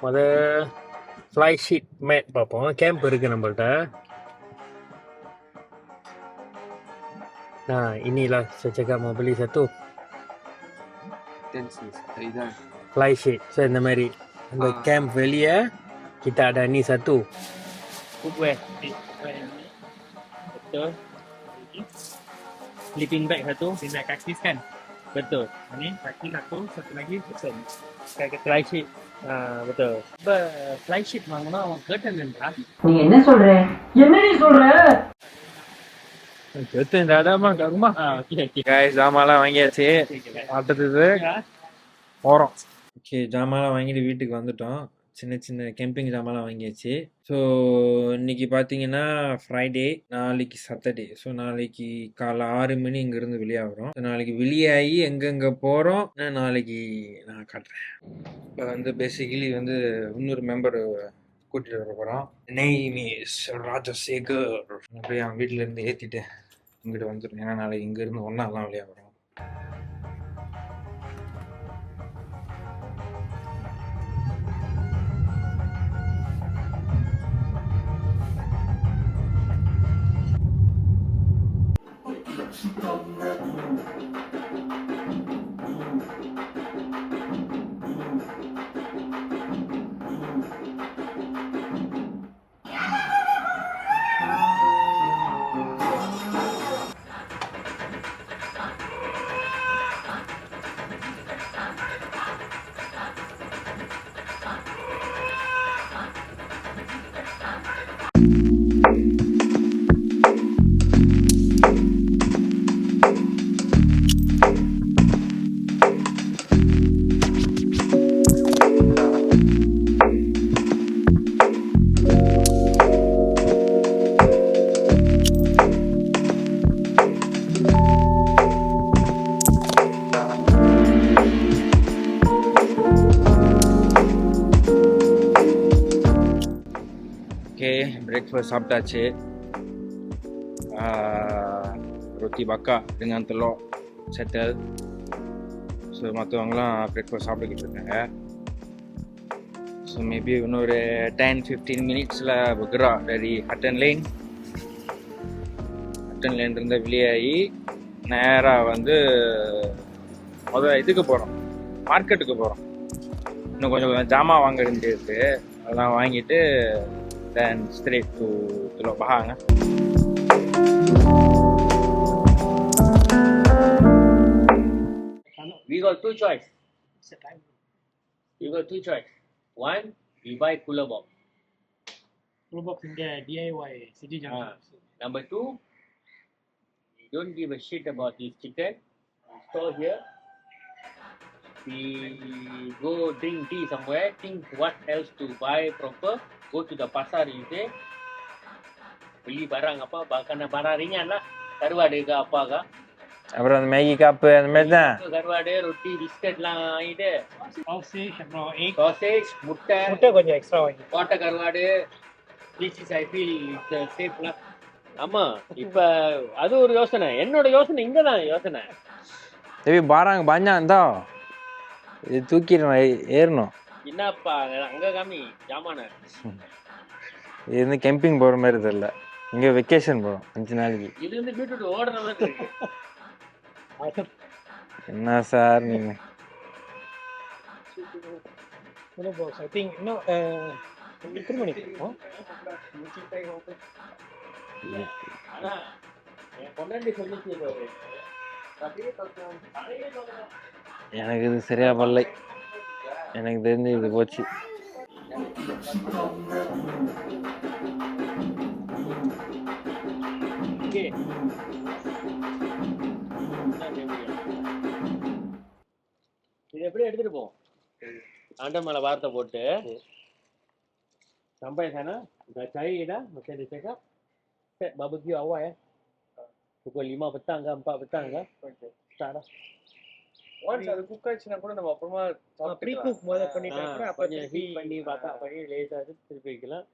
முத fly sheet mat பார்ப்போம். Camp இருக்குது நம்மள்ட்ட. Nah, inilah saya cakap mau beli satu fly sheet. So, இந்த மாதிரி அந்த கேம்ப் வெளியே kita ada ni satu. Cookware. Betul. Sleeping bag satu, sleeping bag kakis kan? Betul. Ini kaki satu, satu lagi person. Fly sheet. Betul. Fly sheet வாங்கினா அவன் கேட்டன் என்றா? நீ என்ன சொல்ற? என்னடி சொல்ற? கேட்டன் தாடாமா கருமா. Okay. Guys, ஜாமான்லாம் வாங்கியாச்சு. அடுத்தது போகிறோம். ஓகே, ஜாமான்லாம் வாங்கிட்டு வீட்டுக்கு வந்துட்டோம். சின்ன சின்ன கேம்பிங் ஜாமான்லாம் வாங்கியாச்சு. ஸோ இன்னைக்கு பார்த்தீங்கன்னா ஃப்ரைடே, நாளைக்கு சாட்டர்டே. ஸோ நாளைக்கு காலைல 6 மணி இங்கேருந்து வெளியாகிறோம். நாளைக்கு வெளியாகி எங்கெங்கே போகிறோம் நாளைக்கு நான் காட்டுறேன். இப்போ வந்து பேசிக்கலி வந்து இன்னொரு மெம்பர் கூட்டிகிட்டு வர போகிறோம். நெய்மீஸ் ராஜசேகர் அப்படியே அவன் வீட்டிலேருந்து ஏற்றிட்டு இங்கிட்டு வந்துடும். ஏன்னா நாளைக்கு இங்கேருந்து ஒன்றாலாம் வெளியாகிறோம். ஓகே, பிரேக்ஃபாஸ்ட் சாப்பிட்டாச்சு. ரொட்டி பக்கா dengan telur settle. ஸோ மற்றவங்களாம் பிரேக்ஃபாஸ்ட் சாப்பிட்டுக்கிட்டு இருக்காங்க. ஸோ மேபி இன்னொரு 10-15 மினிட்ஸில் bergerak dari Hutton Lane. Hutton Lane இருந்து வெளியாகி நேராக வந்து இதுக்கு போகிறோம், மார்க்கெட்டுக்கு போகிறோம். இன்னும் கொஞ்சம் ஜாமான் வாங்க வேண்டியிருக்கு, அதெல்லாம் வாங்கிட்டு then straight to Teluk Bahang. We got two choice. One, we buy cooler box. Cooler box in there, DIY, City Junction. Number two, we don't give a shit about this chicken. We store here. We go drink tea somewhere, think what else to buy proper. Go to the pasar you beli barang apa, bahkan barang ringan lah, கருவாடு apa அப்புறம் அந்த Maggi காப்பு அந்த மாதிரி தான். கருவாடு, ரொட்டி, பிஸ்கட்லாம் வாங்கிட்டு Sausage, அப்புறம் egg. சாசேஜ், முட்டை கொஞ்சம் எக்ஸ்ட்ரா வாங்கி. கோட்டை கருவாடு. This is I feel it's safe lah. ஆமா, இப்ப அது ஒரு யோசனை. என்னோட யோசனை இங்க தான் யோசனை. tapi barang banyak tau, இது தூக்கிடணும், ஏறணும். என்னப்பா அங்க காமி ஜாமான. இது வந்து கேம்பிங் போகிற மாதிரி தெரியல, இங்கே வெக்கேஷன் போகிறோம் 5 நாளைக்கு. இது வந்து வீட்டு ஓடுற மாதிரி இருக்கு. என்ன சார் நீங்கள்? Cooler box, I think, no, எத்தனை மணிக்கு? ஆனா என் பொண்டாட்டி சொல்லிச்சு பாரு. எனக்கு இது சரியா பல்லை, எனக்கு தெரிஞ்சு இது போச்சு. இது எப்படி எடுத்துட்டு போவோம்? ஆண்ட மேல வார்த்தை போட்டு sampai sana dah cari dah, macam dia cakap set barbecue awal ya, pukul 5 petang ke 4 petang ke start dah. Once அது குக் ஆயிடுச்சுனா கூட நம்ம அப்புறமா ப்ரீ குக் முதல்ல பண்ணிட்டா கூட அப்ப கொஞ்சம் ஹீட் பண்ணி பாக்கா பண்ணி லேசா திருப்பி வைக்கலாம்.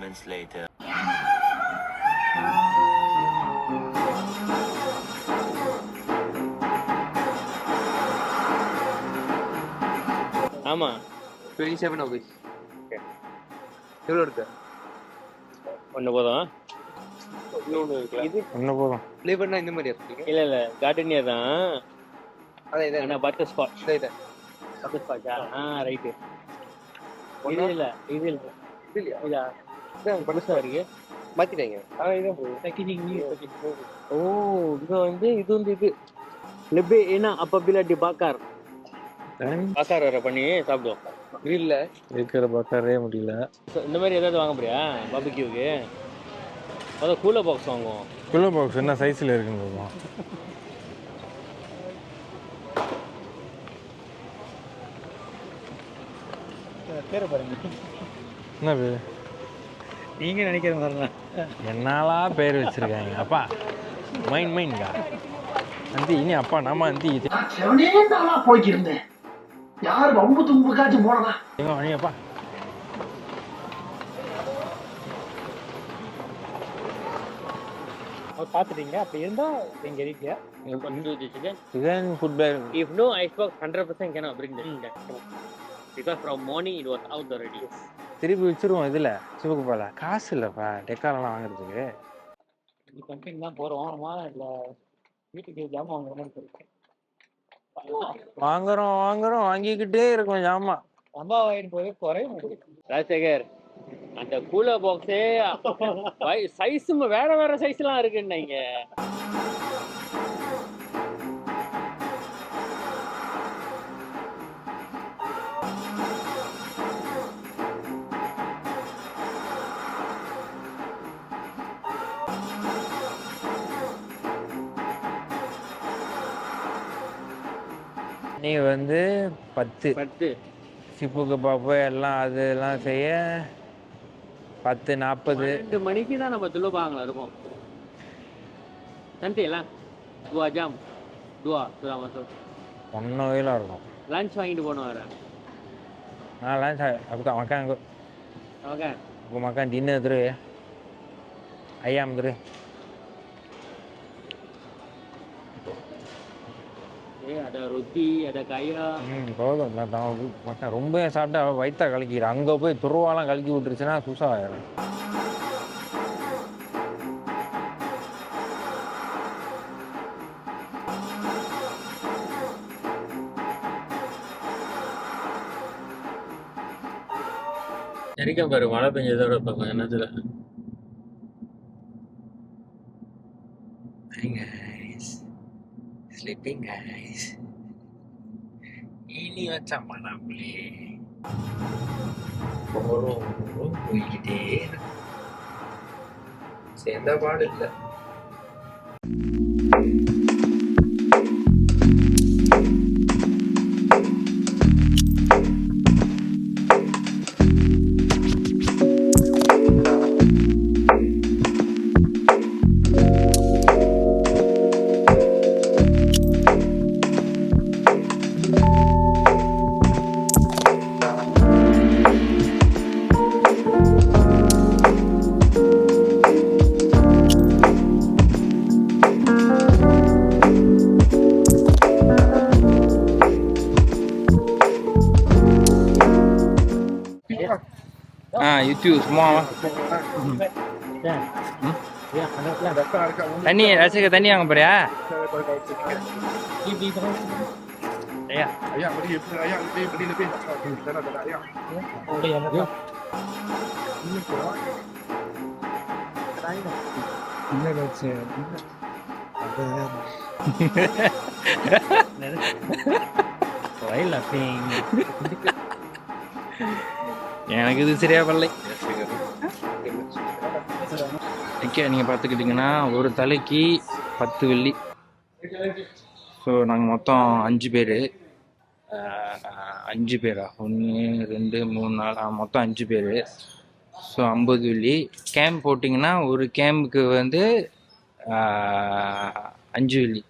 moments later. ஆமா 27 of this. எவ்வளோ இருக்கு? ஒன்று போதும். இன்னொன்று இருக்குல்ல. இது ஒன்று போதும். ஃப்ளேவர்னா இந்த மாதிரி இருக்கீங்க? இல்ல கார்டனியா தான். அதான் இதான் ஆனா பட்டர் ஸ்காட்ச். இதான் பட்டர் ஸ்காட்சா? ரைட்டு. இது இல்ல இல்லையா? இதா இதான் புதுசா இருக்கு. மாற்றிட்டாங்க. இதான் போகுது. Packaging new. ஓ இது வந்து இது லெபே ஏனா அப்பபிலா டி பாக்கார் வர பண்ணி சாப்பிடுவோம். இல்லை இருக்கிற பார்க்கவே முடியல. இந்த மாதிரி ஏதாவது வாங்க போறியா பாபிக்யூக்கு? அதான் கூலர் பாக்ஸ் வாங்குவோம். குள்ள பாக்ஸ் என்ன சைஸில் இருக்குன்னு பார்ப்போம். பேரை பாருங்க. என்ன பேர்? நீங்க நினைக்கிற மாதிரி தான். என்னாலா பேர் வச்சிருக்காங்க அப்பா. மைன்கா அந்தி இனி அப்பா நாம அந்தி நான் செவனே நாளா போய்க்கிருந்தேன். யார் வம்பு தும்புக்காச்சும் போனதா? எங்க வணியப்பா. பார்த்துட்டீங்க. அப்படி இருந்தா எங்க வீட்ல chicken. Chicken food pack. If no icebox 100% cannot bring the chicken because from morning it was out already. திருப்பி வச்சிருவோம் இதில் சிவக்கு போல. காசு இல்லைப்பா டெக்காலெல்லாம் வாங்குறதுக்கு. கம்பெனி தான் போறோம். இல்லை வீட்டுக்கு ஜாமான் வாங்குற மாதிரி இருக்கு. வாங்குறோம் வாங்கிக்கிட்டே இருக்கோம் ஜாமா. அம்மா வாங்கிட்டு போய் குறையும். ராஜசேகர் அந்த கூலர் பாக்ஸே சைஸும் வேற சைஸ்லாம் இருக்குன்னாங்க. நீ வந்து 10 சிப்புக்கு பாப்பு எல்லாம் அதெல்லாம் செய்ய 10:40 2 மணிக்கு தான் நம்ம துலுபாங்கல இருக்கும். nanti lah 2 jam 2 sudah masuk. 1 வயலாக இருக்கும். லஞ்ச் வாங்கிட்டு போகணும் வேற. நான் lunch aku tak makan kot. Okay Aku makan dinner terus ya. Ayam terus. ada roti ada kaya. போதும் நான் makan ரொம்ப சாப்பிட்டா வயிற்ற கலக்கிக்கிறேன். அங்கே போய் துருவாலாம் கலக்கி விட்டுருச்சுன்னா சுசா ஆயிடும். சரிக்கா பாரு மழை பெஞ்சதோட பார்ப்போம் என்னத்துல. Sleeping guys. Ini macam mana boleh? Borong போய்கிட்டே சேர்ந்த பாடு இல்லை. YouTube semua. Tani rasa ke tani yang apa ya? Ya. Ayam beli lebih. Sana ada ayam. Yuk. Ini baca. Lain ping. எனக்கு இது சரியா வரலை. ஓகே நீங்கள் பார்த்துக்கிட்டிங்கன்னா ஒரு தலைக்கு 10 வெள்ளி. ஸோ நாங்கள் மொத்தம் 5 பேர். 5 பேரா? 1 2 3 4 மொத்தம் 5 பேர். ஸோ 50 வெள்ளி. கேம்ப் போட்டிங்கன்னா ஒரு கேம்புக்கு வந்து 5 வெள்ளி.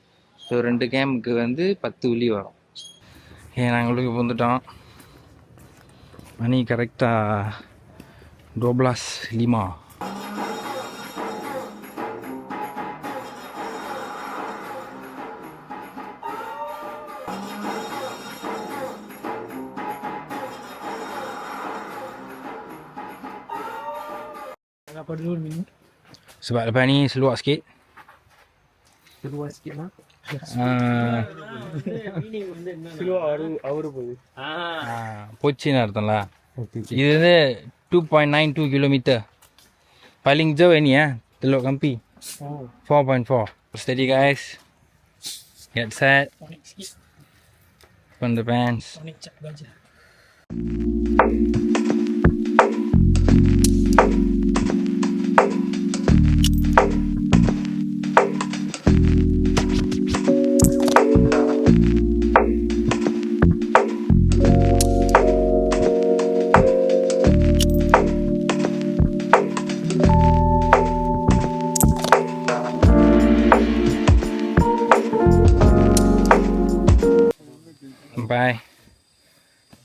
ஸோ 2 கேம்புக்கு வந்து 10 வெள்ளி வரும். நாங்களுக்கு வந்துட்டோம். மணி கரெக்டாக 12.5. Apa dulu ni? Sebab lepas ni seluar sikit. Keluar sikit lah. Keluar அவரு போகுது. போச்சுன்னு அர்த்தம்ல. இது வந்து 2.92 kilometer. Paling jauh ni Teluk Kampi. 4.4. Steady guys. Get set. Open the pants. Cak gajah.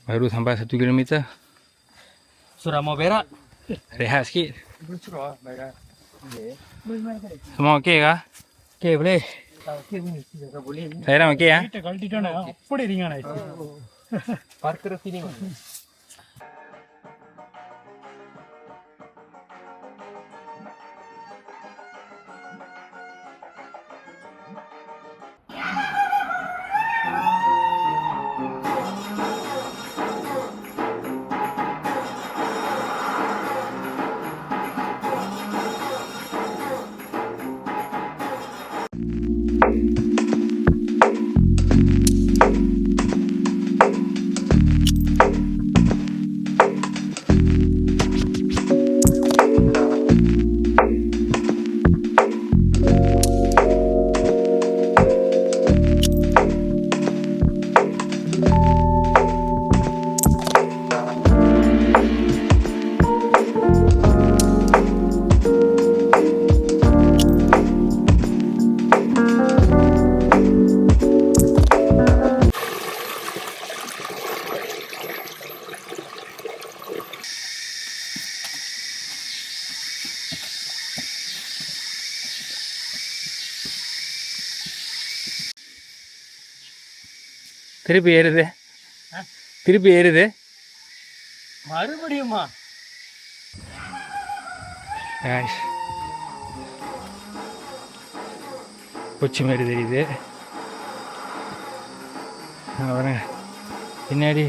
Baru sampai 1 kilometer. Surah mau berak. Rehat sikit. Surah berak. Semua okey kah? Okay, boleh. Saya dah okey ya? வீட்டை கழட்டிட்டோன்னா அப்படி இருங்க பார்க்கிற feeling. திருப்பி ஏறுது. திருப்பி ஏறுது. மறுபடியுமா? Guys. Kochi மாரி தெரியுது. பாருங்க பின்னாடி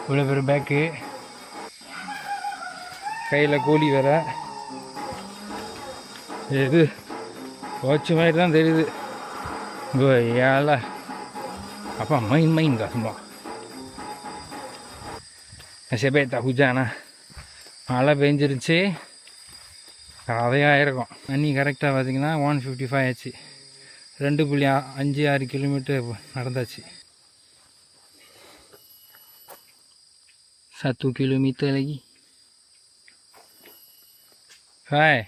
இவ்வளோ பேர் பேக்கு, கையில் கோழி வேற. இது கொச்சி மாதிரி தான் தெரியுது. ஏழை apa main-main kah semua. Nasib baik tak hujan lah. மழை பெஞ்சிருச்சு, கதையாக இருக்கும். தண்ணி கரெக்டாக பார்த்திங்கன்னா 155 ஆச்சு. 2.56 kilometer நடந்தாச்சு. 1 kilometer lagi. ஹாய்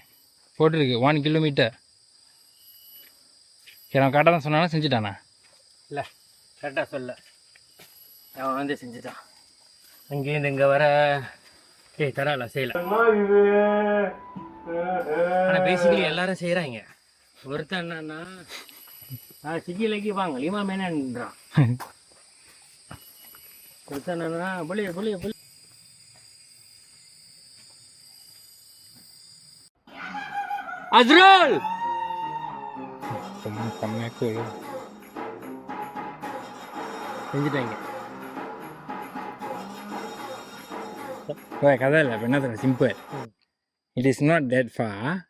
போட்டிருக்கு 1 kilometer. நான் கரெக்டாக தான் சொன்னாலும் செஞ்சுட்டானா? இல்லை, கரெக்டாக சொல்ல. அவன் வந்து செஞ்சுட்டான். அங்கேருந்து இங்கே வர தரால செய்யலாம். ஆனால் பேசிக்கலி எல்லாரும் செய்கிறாங்க. ஒருத்தன் என்னன்னா சிக்கிலைக்கு வாங்க லீமா மேனான்றான். ஒருத்தன் என்னன்னா புளிய புளிய புளி அஸ்ரால் செஞ்சுட்டாங்க. kata lah benar tak simple. It is not that far.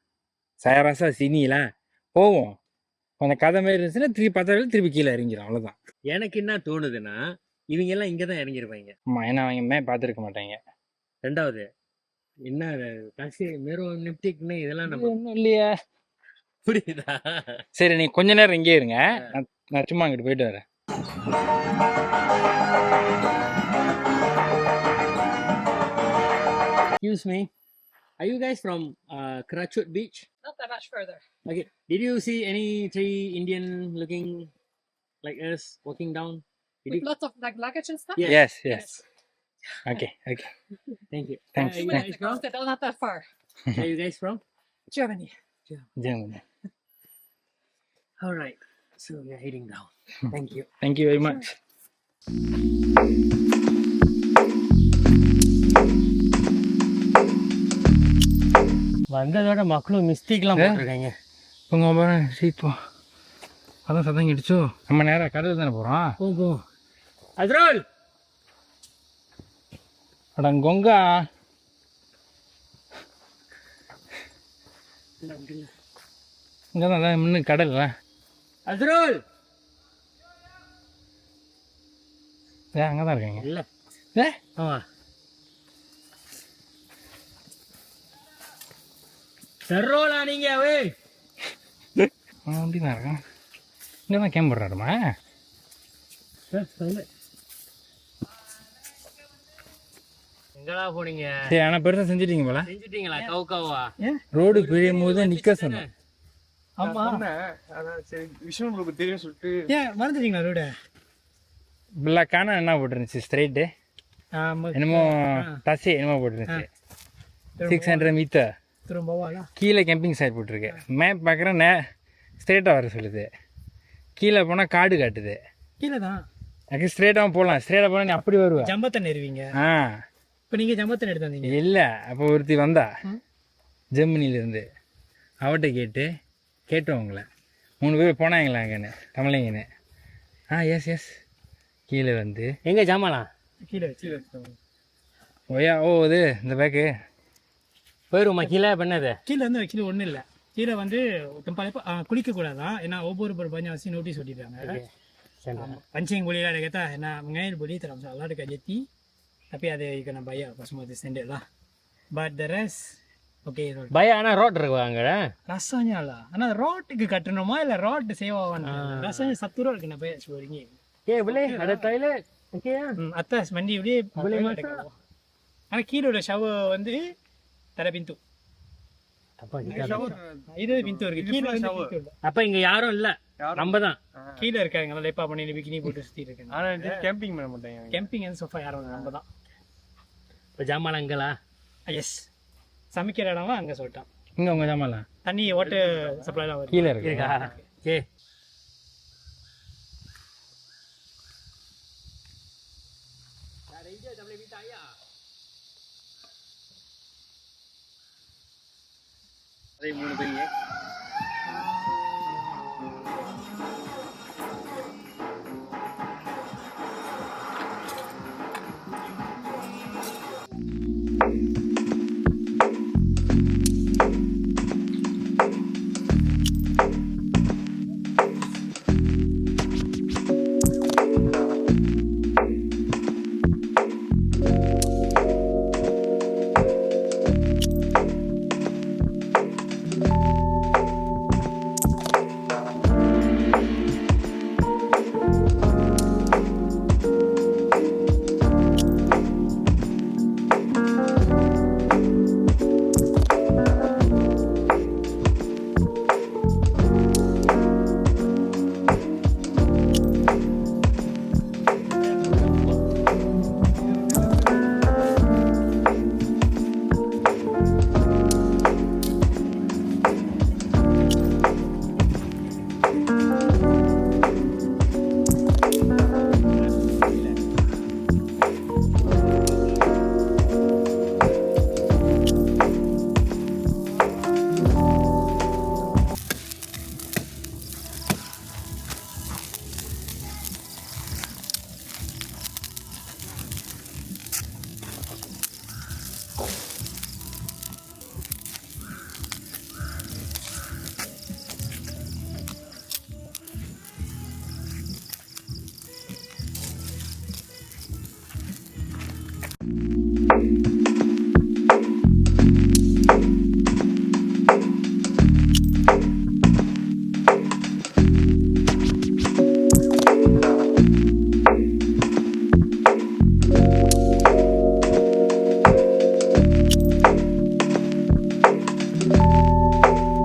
Saya rasa sini lah. Oh, அந்த கதை மாதிரி இருந்துச்சுன்னா திருப்பி பார்த்தாலும் திருப்பி கீழே இறங்கிடும், அவ்வளோதான். எனக்கு என்ன தோணுதுன்னா இவங்க எல்லாம் இங்கே தான் இறங்கிருப்பாங்க. ஆமாம், ஏன்னா அவங்க மேப் பார்த்துருக்க மாட்டாங்க. ரெண்டாவது என்ன காசி மேரோ நிப்டிக்னு இதெல்லாம் நம்ம ஒன்றும் இல்லையா, புரியுதா? சரி நீ கொஞ்ச நேரம் இங்கே இருங்க, நான் சும்மா அங்கிட்டு போயிட்டு வரேன். Excuse me, are you guys from Karachut Beach? Not that much further. Okay, did you see any three Indian looking like us walking down? With lots of like luggage and stuff? Yes. Yes. Okay. Thank you. Thanks. You guys from? Not that far. Where you guys from? Germany. Germany. All right. So we are heading down. Thank you. Thank you very much. வந்ததோட மக்களும் மிஸ்டேக்லாம் போட்டிருக்காங்க. உங்க பாருங்க இப்போ அதான் சத்தம் கிடிச்சோ. நம்ம நேராக கடல் தானே போகிறோம். போ அஸ்ரோல் அட கொங்கா இங்கே தான் அதான் முன்னு கடல். அஸ்ரோல் அங்கே தான் இருக்காங்க. இல்ல ஏ ஆமா சரோலா நீங்க வே அப்படி தான் இருக்கான். இங்கே தான் கேம் போடுறாருமா. எங்கடா போனீங்க? சரி ஆனால் பெருசாக செஞ்சிட்டீங்க போல. செஞ்சுட்டீங்களா? கவுக்காவா? ரோடு பிரியும் போது தான் நிற்க சொன்னேன். ஆமா அதான் சரி விஷயம் உங்களுக்கு தெரியும் சொல்லிட்டு ஏன் மறந்துட்டீங்களா ரோட? பிளாக்கான என்ன போட்டுருந்துச்சு ஸ்ட்ரைட்டு என்னமோ டசி என்னமோ போட்டுருந்துச்சு 600 மீட்டர் திரும்பவாடா. கீழே கேம்பிங் சைட் போட்டிருக்கு. மேப் பார்க்குறேன் ஸ்ட்ரெயிட்டாக வர சொல்லுது. கீழே போனால் காடு காட்டுது. கீழே தான் எனக்கு ஸ்ட்ரெயிட்டாக போகலாம். ஸ்ட்ரெயிட்டாக போனால் நீ அப்படி வருவேன். ஜம்பத்தன் ஏறுவீங்க. ஆ இப்போ நீங்கள் ஜம்பத்தன் எடுத்து வந்தீங்க. இல்லை அப்போ ஒருத்தி வந்தா ஜெர்மனிலேருந்து. அவட்ட கேட்டோம் உங்களை 3 பேர் போனாங்களா அங்கன்னு தமிழைங்கன்னு. எஸ் கீழே வந்து எங்க ஜாமாலா கீழே வச்சு ஒய்யா இது இந்த பேக்கு போயிருமா கீழே பண்ணது? கீழே வந்து ஆக்சுவலி ஒன்றும் இல்லை. கீழே வந்து குளிக்கக்கூடாதான். ஏன்னா ஒவ்வொரு பஞ்சாசி notice ஒட்டிட்டாங்க. pancing boleh lah dia kata nak mengair boleh dalam soalan dekat jeti tapi ada you kena bayar apa semua tu standard lah but the rest okay road பய ஆனா ரோட் இருக்கு அங்க rasanya lah ஆனா ரோட்டுக்கு கட்டணுமா இல்ல road சேவாவான்னு rasanya satu road kena bayar RM10 okay boleh ada toilet okay ya atas mandi boleh masak ஆனா கீழ உள்ள shower வந்து tak ada pintu அப்ப இது pintu இருக்கு கீழ வந்து pintu இல்ல அப்ப இங்க யாரும் இல்ல நம்ம தான் கீழ இருக்காங்க லேப்பா பண்ணி பிகினி போட்டு சுத்தி இருக்காங்க ஆனா கேம்பிங் பண்ண மாட்டாங்க கேம்பிங் வந்து சோஃபா யாரும் இல்ல நம்ம தான் இப்ப ஜாமான் அங்கலா எஸ் சமைக்கிற இடம்லாம் அங்க சொல்லிட்டான் இங்கே உங்கள் ஜாமான்லாம் தண்ணி வாட்டர் சப்ளைலாம் வரும் கீழே இருக்கு. இருக்கா ஓகே அதே 3 பேர்